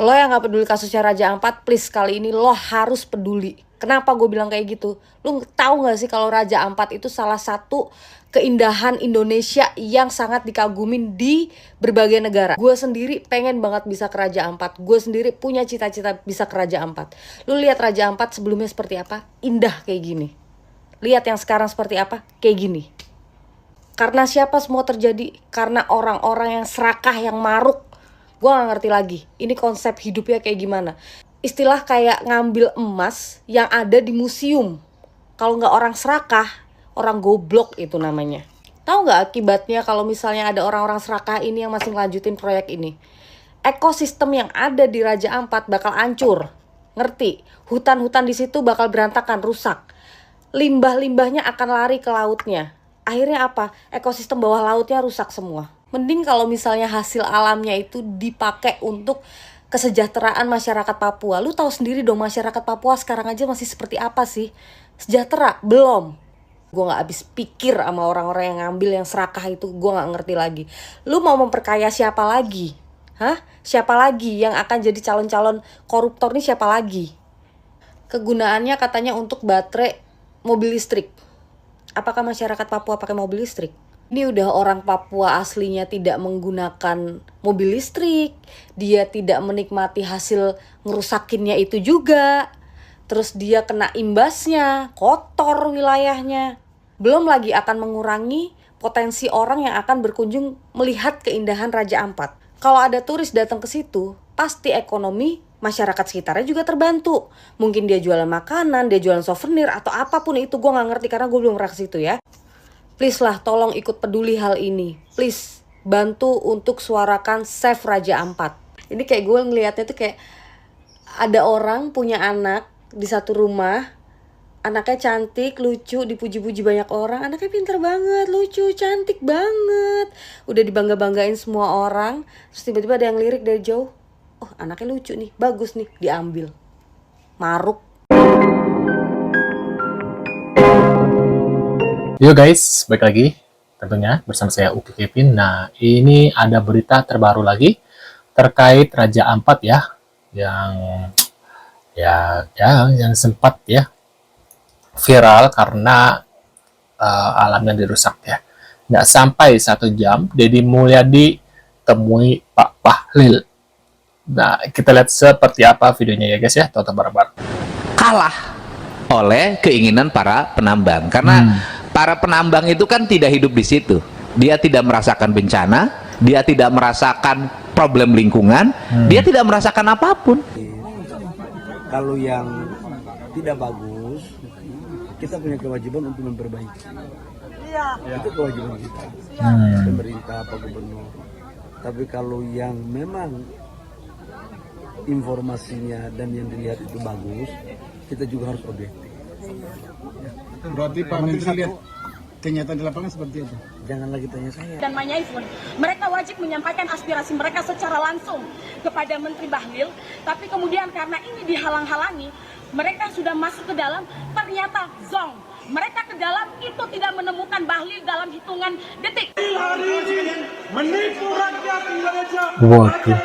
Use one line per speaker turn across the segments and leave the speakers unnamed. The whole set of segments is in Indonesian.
Lo yang gak peduli kasusnya Raja Ampat, please kali ini lo harus peduli. Kenapa gue bilang kayak gitu? Lo tahu gak sih kalau Raja Ampat itu salah satu keindahan Indonesia yang sangat dikagumin di berbagai negara. Gue sendiri pengen banget bisa ke Raja Ampat. Gue sendiri punya cita-cita bisa ke Raja Ampat. Lo lihat Raja Ampat sebelumnya seperti apa? Indah kayak gini. Lihat yang sekarang seperti apa? Kayak gini. Karena siapa semua terjadi? Karena orang-orang yang serakah, yang maruk. Gue gak ngerti lagi, ini konsep hidupnya kayak gimana. Istilah kayak ngambil emas yang ada di museum. Kalau gak orang serakah, orang goblok itu namanya. Tahu gak akibatnya kalau misalnya ada orang-orang serakah ini yang masih ngelanjutin proyek ini? Ekosistem yang ada di Raja Ampat bakal hancur. Ngerti? Hutan-hutan di situ bakal berantakan, rusak. Limbah-limbahnya akan lari ke lautnya. Akhirnya apa? Ekosistem bawah lautnya rusak semua. Mending kalau misalnya hasil alamnya itu dipakai untuk kesejahteraan masyarakat Papua. Lu tahu sendiri dong masyarakat Papua sekarang aja masih seperti apa sih? Sejahtera? Belum. Gue gak habis pikir sama orang-orang yang ngambil yang serakah itu. Gue gak ngerti lagi. Lu mau memperkaya siapa lagi? Hah? Siapa lagi yang akan jadi calon-calon koruptor nih, siapa lagi? Kegunaannya katanya untuk baterai mobil listrik. Apakah masyarakat Papua pakai mobil listrik? Ini udah orang Papua aslinya tidak menggunakan mobil listrik. Dia tidak menikmati hasil ngerusakinnya itu juga. Terus dia kena imbasnya, kotor wilayahnya. Belum lagi akan mengurangi potensi orang yang akan berkunjung melihat keindahan Raja Ampat. Kalau ada turis datang ke situ, pasti ekonomi masyarakat sekitarnya juga terbantu. Mungkin dia jualan makanan, dia jualan souvenir, atau apapun itu. Gue gak ngerti karena gue belum pernah ke situ ya. Please lah, tolong ikut peduli hal ini. Please, bantu untuk suarakan Save Raja Ampat. Ini kayak gue ngelihatnya tuh kayak ada orang punya anak di satu rumah. Anaknya cantik, lucu, dipuji-puji banyak orang. Anaknya pinter banget, lucu, cantik banget. Udah dibangga-banggain semua orang. Terus tiba-tiba ada yang lirik dari jauh. Oh, anaknya lucu nih, bagus nih, diambil. Maruk.
Yo guys, balik lagi tentunya bersama saya Uki Kevin. Nah, ini ada berita terbaru lagi terkait Raja Ampat ya, yang sempat ya viral karena alamnya dirusak ya. Nggak sampai 1 jam, Deddy Mulyadi temui Pak Bahlil. Nah, kita lihat seperti apa videonya ya guys ya, tonton bareng-bareng.
Kalah oleh keinginan para penambang karena para penambang itu kan tidak hidup di situ. Dia tidak merasakan bencana, dia tidak merasakan problem lingkungan, dia tidak merasakan apapun.
Kalau yang tidak bagus, kita punya kewajiban untuk memperbaiki. Itu kewajiban kita, pemerintah, Pak Gubernur. Tapi kalau yang memang informasinya dan yang dilihat itu bagus, kita juga harus objektif.
Berarti Pak Menteri lihat kenyataan di lapangan seperti itu?
Jangan lagi tanya saya.
Dan Manyaifun, mereka wajib menyampaikan aspirasi mereka secara langsung kepada Menteri Bahlil. Tapi kemudian karena ini dihalang-halangi, mereka sudah masuk ke dalam, ternyata zong. Mereka ke dalam itu tidak menemukan Bahlil dalam hitungan detik.
Menipu rakyat Indonesia.
Waduh.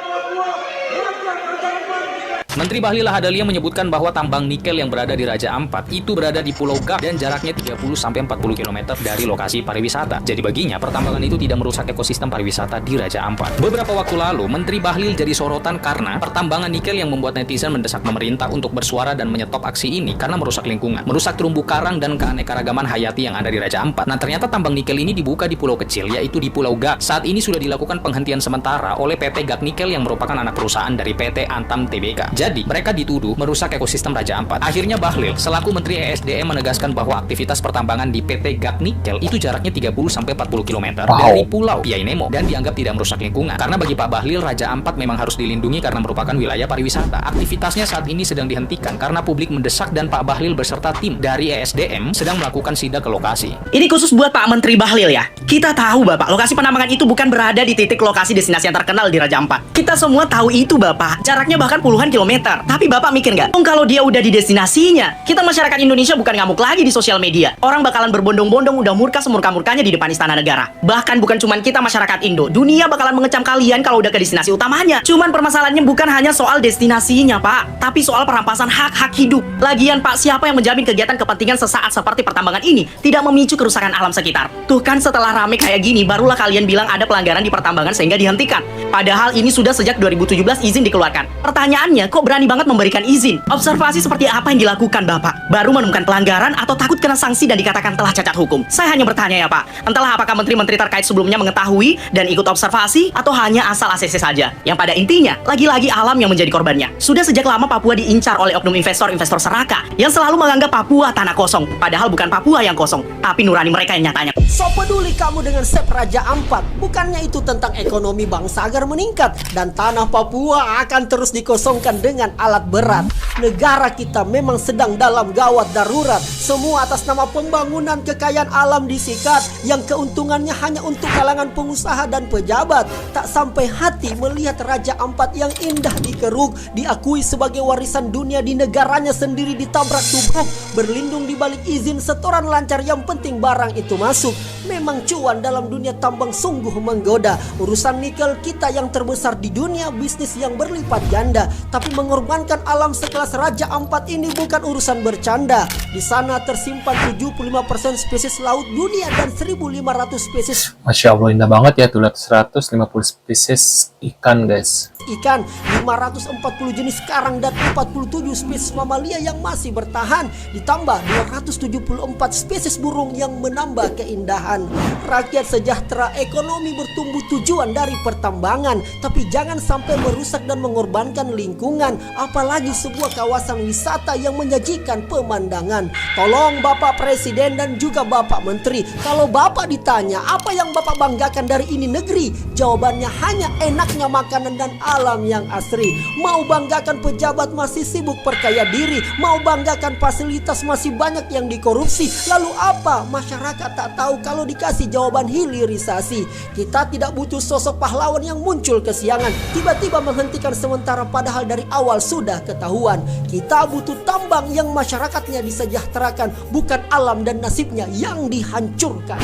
Menteri Bahlil Lahadalia menyebutkan bahwa tambang nikel yang berada di Raja Ampat itu berada di Pulau Gap dan jaraknya 30-40 km dari lokasi pariwisata. Jadi baginya pertambangan itu tidak merusak ekosistem pariwisata di Raja Ampat. Beberapa waktu lalu, Menteri Bahlil jadi sorotan karena pertambangan nikel yang membuat netizen mendesak pemerintah untuk bersuara dan menyetop aksi ini karena merusak lingkungan, merusak terumbu karang dan keanekaragaman hayati yang ada di Raja Ampat. Nah, ternyata tambang nikel ini dibuka di pulau kecil, yaitu di Pulau Gap. Saat ini sudah dilakukan penghentian sementara oleh PT Gap Nikel yang merupakan anak perusahaan dari PT Antam Tbk. Jadi, mereka dituduh merusak ekosistem Raja Ampat. Akhirnya Bahlil, selaku Menteri ESDM menegaskan bahwa aktivitas pertambangan di PT Gap Nikel itu jaraknya 30-40 km dari Pulau Piainemo dan dianggap tidak merusak lingkungan. Karena bagi Pak Bahlil, Raja Ampat memang harus dilindungi karena merupakan wilayah pariwisata. Aktivitasnya saat ini sedang dihentikan karena publik mendesak dan Pak Bahlil beserta tim dari ESDM sedang melakukan sidak ke lokasi.
Ini khusus buat Pak Menteri Bahlil ya. Kita tahu Bapak, lokasi penambangan itu bukan berada di titik lokasi destinasi yang terkenal di Raja Ampat. Kita semua tahu itu Bapak. Jaraknya bahkan puluhan kilometer kilometer. Tapi Bapak mikir nggak? Kalau dia udah di destinasinya, kita masyarakat Indonesia bukan ngamuk lagi di sosial media. Orang bakalan berbondong-bondong udah murka semurka-murkanya di depan istana negara. Bahkan bukan cuman kita masyarakat Indo, dunia bakalan mengecam kalian kalau udah ke destinasi utamanya. Cuman permasalahannya bukan hanya soal destinasinya, Pak, tapi soal perampasan hak-hak hidup. Lagian, Pak, siapa yang menjamin kegiatan kepentingan sesaat seperti pertambangan ini tidak memicu kerusakan alam sekitar? Tuh kan, setelah rame kayak gini, barulah kalian bilang ada pelanggaran di pertambangan sehingga dihentikan. Padahal ini sudah sejak 2017 izin dikeluarkan. Pertanyaannya, kok berani banget memberikan izin? Observasi seperti apa yang dilakukan Bapak? Baru menemukan pelanggaran atau takut kena sanksi dan dikatakan telah cacat hukum? Saya hanya bertanya ya Pak, entahlah apakah menteri-menteri terkait sebelumnya mengetahui dan ikut observasi atau hanya asal ACC saja. Yang pada intinya, lagi-lagi alam yang menjadi korbannya. Sudah sejak lama Papua diincar oleh oknum investor-investor serakah yang selalu menganggap Papua tanah kosong. Padahal bukan Papua yang kosong, tapi nurani mereka yang nyatanya.
So peduli kamu dengan Sep Raja Ampat? Bukannya itu tentang ekonomi bangsa agar meningkat dan tanah Papua akan terus dikosongkan dengan alat berat. Negara kita memang sedang dalam gawat darurat. Semua atas nama pembangunan kekayaan alam disikat, yang keuntungannya hanya untuk kalangan pengusaha dan pejabat. Tak sampai hati melihat Raja Ampat yang indah dikeruk, diakui sebagai warisan dunia di negaranya sendiri ditabrak tubruk, berlindung di balik izin setoran lancar, yang penting barang itu masuk. Memang cuan dalam dunia tambang sungguh menggoda. Urusan nikel kita yang terbesar di dunia, bisnis yang berlipat ganda. Tapi mengorbankan alam sekelas Raja Ampat ini bukan urusan bercanda. Di sana tersimpan 75% spesies laut dunia dan 1.500 spesies.
Masya Allah, indah banget ya tuh, lihat 150 spesies ikan guys.
Ikan, 540 jenis karang dan 47 spesies mamalia yang masih bertahan, ditambah 274 spesies burung yang menambah keindahan. Rakyat sejahtera, ekonomi bertumbuh tujuan dari pertambangan, tapi jangan sampai merusak dan mengorbankan lingkungan, apalagi sebuah kawasan wisata yang menyajikan pemandangan. Tolong Bapak Presiden dan juga Bapak Menteri, kalau Bapak ditanya apa yang Bapak banggakan dari ini negeri, jawabannya hanya enaknya makanan dan alam yang asri. Mau banggakan pejabat masih sibuk perkaya diri, mau banggakan fasilitas masih banyak yang dikorupsi. Lalu apa? Masyarakat tak tahu kalau dikasih jawaban hilirisasi. Kita tidak butuh sosok pahlawan yang muncul kesiangan, tiba-tiba menghentikan sementara padahal dari awal sudah ketahuan. Kita butuh tambang yang masyarakatnya disejahterakan, bukan alam dan nasibnya yang dihancurkan.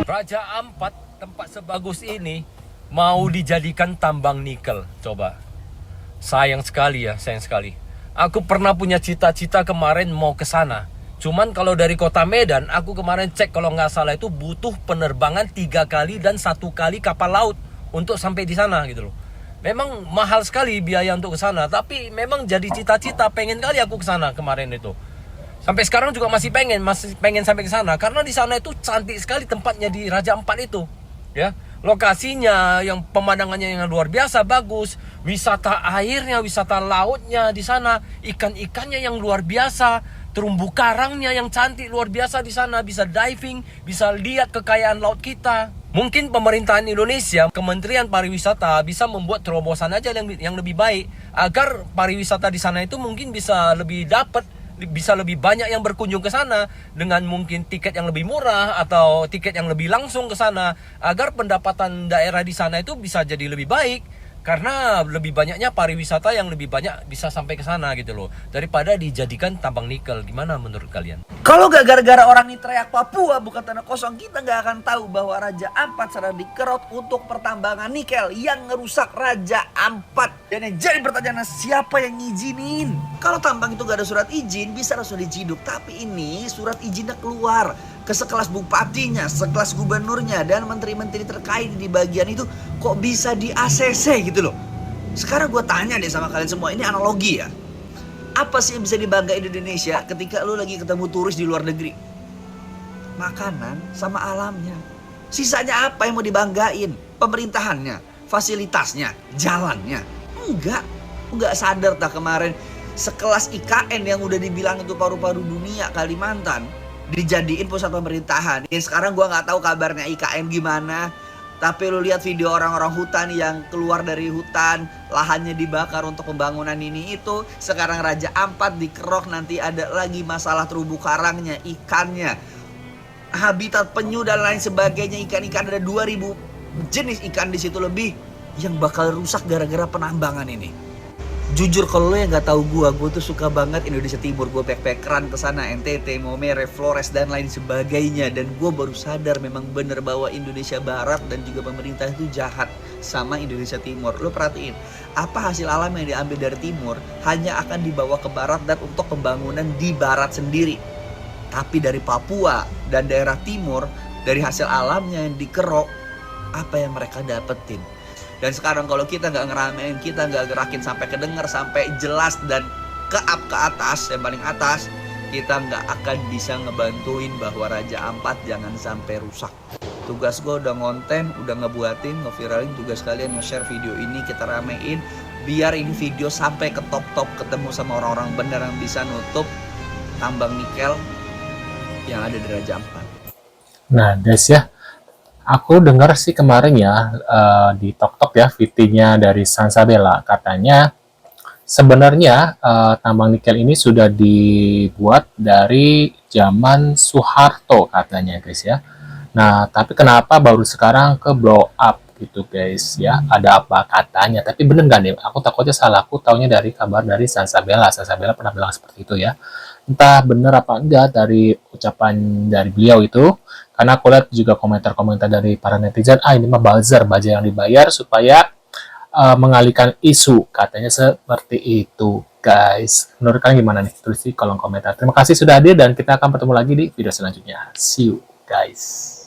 Raja Ampat, tempat sebagus ini mau dijadikan tambang nikel. Coba, sayang sekali ya, sayang sekali. Aku pernah punya cita-cita kemarin mau ke sana. Cuman kalau dari kota Medan, aku kemarin cek kalau nggak salah itu butuh penerbangan 3 kali dan 1 kali kapal laut untuk sampai di sana gitu loh. Memang mahal sekali biaya untuk ke sana, tapi memang jadi cita-cita, pengen kali aku ke sana kemarin itu. Sampai sekarang juga masih pengen sampai ke sana karena di sana itu cantik sekali tempatnya di Raja Ampat itu, ya. Lokasinya yang pemandangannya yang luar biasa bagus, wisata airnya, wisata lautnya di sana, ikan-ikannya yang luar biasa, terumbu karangnya yang cantik luar biasa di sana, bisa diving, bisa lihat kekayaan laut kita. Mungkin pemerintahan Indonesia, Kementerian Pariwisata bisa membuat terobosan aja yang lebih baik agar pariwisata di sana itu mungkin bisa lebih dapat, bisa lebih banyak yang berkunjung ke sana dengan mungkin tiket yang lebih murah atau tiket yang lebih langsung ke sana agar pendapatan daerah di sana itu bisa jadi lebih baik karena lebih banyaknya pariwisata yang lebih banyak bisa sampai ke sana gitu loh daripada dijadikan tambang nikel. Gimana menurut kalian?
Kalau gak gara-gara orang ini teriak Papua bukan tanah kosong, kita gak akan tahu bahwa Raja Ampat sedang dikerot untuk pertambangan nikel yang ngerusak Raja Ampat. Dan yang jadi pertanyaan, siapa yang ngizinin? Kalau tambang itu gak ada surat izin, bisa langsung diciduk. Tapi ini surat izinnya keluar ke sekelas bupatinya, sekelas gubernurnya, dan menteri-menteri terkait di bagian itu kok bisa di ACC gitu loh. Sekarang gue tanya deh sama kalian semua, ini analogi ya. Apa sih yang bisa dibanggain di Indonesia ketika lu lagi ketemu turis di luar negeri? Makanan sama alamnya. Sisanya apa yang mau dibanggain? Pemerintahannya, fasilitasnya, jalannya. Enggak sadar tak kemarin sekelas IKN yang udah dibilang itu paru-paru dunia Kalimantan dijadiin pusat pemerintahan. Yang sekarang gua nggak tahu kabarnya IKN gimana. Tapi lu lihat video orang-orang hutan yang keluar dari hutan, lahannya dibakar untuk pembangunan ini itu. Sekarang Raja Ampat dikerok, nanti ada lagi masalah terumbu karangnya, ikannya, habitat penyu dan lain sebagainya. Ikan-ikan ada 2000 jenis ikan di situ lebih yang bakal rusak gara-gara penambangan ini. Jujur kalau lo yang nggak tahu gue tuh suka banget Indonesia Timur. Gue backpackeran ke sana, NTT, Maumere, Flores dan lain sebagainya. Dan gue baru sadar memang bener bahwa Indonesia Barat dan juga pemerintah itu jahat sama Indonesia Timur. Lo perhatiin, apa hasil alam yang diambil dari Timur hanya akan dibawa ke Barat dan untuk pembangunan di Barat sendiri. Tapi dari Papua dan daerah Timur, dari hasil alamnya yang dikerok, apa yang mereka dapetin? Dan sekarang kalau kita nggak ngeramein, kita nggak gerakin sampai kedenger, sampai jelas dan ke atas, yang paling atas, kita nggak akan bisa ngebantuin bahwa Raja Ampat jangan sampai rusak. Tugas gue udah ngonten, udah ngebuatin, ngeviralin, tugas kalian nge-share video ini, kita ramein, biar ini video sampai ke top-top, ketemu sama orang-orang bener yang bisa nutup tambang nikel yang ada di Raja Ampat.
Nah guys ya, aku dengar sih kemarin ya di TokTok ya, VT-nya dari Sansabella, katanya sebenarnya tambang nikel ini sudah dibuat dari zaman Soeharto katanya guys ya. Nah tapi kenapa baru sekarang ke blow up gitu guys ya, ada apa katanya, tapi bener nggak nih? Aku takutnya salah, aku taunya dari kabar dari Sansabella pernah bilang seperti itu ya. Entah bener apa enggak dari ucapan dari beliau itu, karena aku lihat juga komentar-komentar dari para netizen, ini mah buzzer, baja yang dibayar supaya mengalihkan isu, katanya seperti itu guys. Menurut kalian gimana nih? Tulis di kolom komentar. Terima kasih sudah hadir dan kita akan bertemu lagi di video selanjutnya. See you guys.